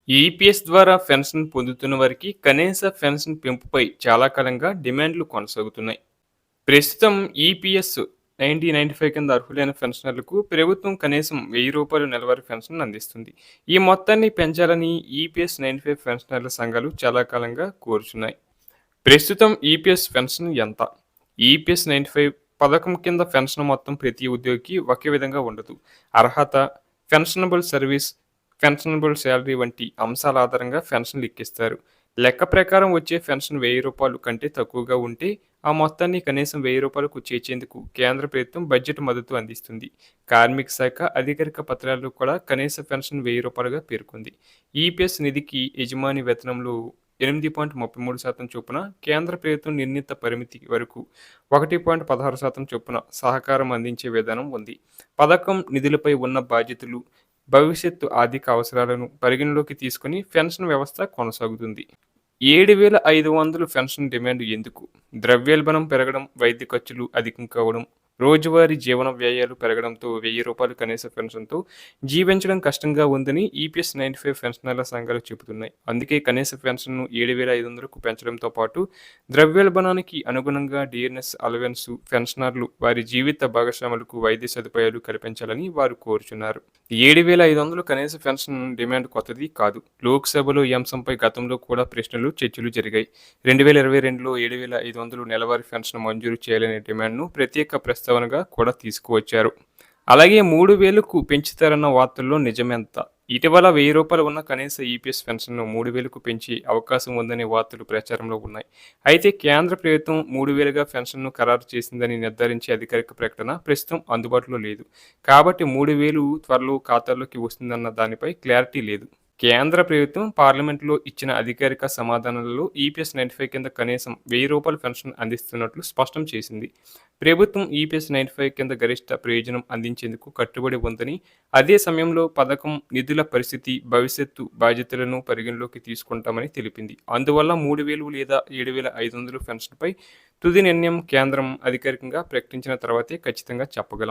EPS ద్వారా pension పొందుతున్న వారికి కనీస పెన్షన్ పెంపుపై చాలా కాలంగా డిమాండ్లు కొనసాగుతున్నాయి. ప్రస్తుతం ఈపీఎస్ 1995 కింద అర్హులైన పెన్షనర్లకు ప్రభుత్వం కనీసం రూ. 1000 నెలవారీ పెన్షన్ అందిస్తుంది. ఈ మొత్తాన్ని పెంచాలని ఈపీఎస్ 95 పెన్షనర్ల సంఘాలు చాలా కాలంగా కోరుచున్నాయి. ప్రస్తుతం ఈపీఎస్ పెన్షన్ ఎంత? ఈపీఎస్ 95 పథకం కింద పెన్షన్ మొత్తం ప్రతి ఉద్యోగికి ఒకే విధంగా ఉండదు. అర్హత, పెన్షనబుల్ సర్వీస్, పెన్షనబుల్ శాలరీ వంటి అంశాల ఆధారంగా పెన్షన్ లెక్కిస్తారు. లెక్క ప్రకారం వచ్చే పెన్షన్ రూ. 1000 కంటే తక్కువగా ఉంటే ఆ మొత్తాన్ని కనీసం రూ. 1000కు చేర్చేందుకు కేంద్ర ప్రభుత్వం బడ్జెట్ మద్దతు అందిస్తుంది. కార్మిక శాఖ అధికారిక పత్రాల్లో కూడా కనీస పెన్షన్ రూ. 1000గా పేర్కొంది. ఈపీఎస్ నిధికి యజమాని వేతనంలో 8.33% చొప్పున, కేంద్ర ప్రభుత్వం నిర్ణీత పరిమితి వరకు 1.16% చొప్పున సహకారం అందించే విధానం ఉంది. పథకం నిధులపై ఉన్న బాధ్యతలు, భవిష్యత్తు ఆర్థిక అవసరాలను పరిగణలోకి తీసుకొని పెన్షన్ వ్యవస్థ కొనసాగుతుంది. 7,500 పెన్షన్ డిమాండ్ ఎందుకు? ద్రవ్యోల్బణం పెరగడం, వైద్య ఖర్చులు అధికం కావడం, రోజువారీ జీవన వ్యయాలు పెరగడంతో రూ. 1000 కనీస పెన్షన్తో జీవించడం కష్టంగా ఉందని ఈపీఎస్ 95 పెన్షనర్ల సంఘాలు చెబుతున్నాయి. అందుకే కనీస పెన్షన్ను 7,500కు పెంచడంతో పాటు ద్రవ్యోల్బణానికి అనుగుణంగా డిఎన్ఎస్ అలవెన్స్ పెన్షనర్లు వారి జీవిత భాగస్వాములకు వైద్య సదుపాయాలు కల్పించాలని వారు కోరుచున్నారు. 7,500 కనీస పెన్షన్ డిమాండ్ కొత్తది కాదు. లోక్సభలో ఈ అంశంపై గతంలో కూడా ప్రశ్నలు, చర్చలు జరిగాయి. 2022లో 7,500 నెలవారీ పెన్షన్ మంజూరు చేయాలనే డిమాండ్ను ప్రత్యేక ప్రస్తావనగా కూడా తీసుకువచ్చారు. అలాగే 3,000కు పెంచుతారన్న వార్తల్లో నిజమెంత? ఇటీవల రూ. 1,000 ఉన్న కనీస ఈపీఎస్ పెన్షన్ను 3,000కు పెంచే అవకాశం ఉందనే వార్తలు ప్రచారంలో ఉన్నాయి. అయితే కేంద్ర ప్రభుత్వం 3,000గా పెన్షన్ను ఖరారు చేసిందని నిర్ధారించే అధికారిక ప్రకటన ప్రస్తుతం అందుబాటులో లేదు. కాబట్టి 3,000 త్వరలో ఖాతాల్లోకి వస్తుందన్న దానిపై క్లారిటీ లేదు. కేంద్ర ప్రభుత్వం పార్లమెంటులో ఇచ్చిన అధికారిక సమాధానాలలో ఈపీఎస్ 95 కింద కనీసం రూ. 1,000 పెన్షన్ అందిస్తున్నట్లు స్పష్టం చేసింది. ప్రభుత్వం ఈపీఎస్ 95 కింద గరిష్ట ప్రయోజనం అందించేందుకు కట్టుబడి ఉందని, అదే సమయంలో పథకం నిధుల పరిస్థితి, భవిష్యత్తు బాధ్యతలను పరిగణలోకి తీసుకుంటామని తెలిపింది. అందువల్ల 3,000 లేదా 7,500 పెన్షన్పై తుది నిర్ణయం కేంద్రం అధికారికంగా ప్రకటించిన తర్వాతే ఖచ్చితంగా చెప్పగలం.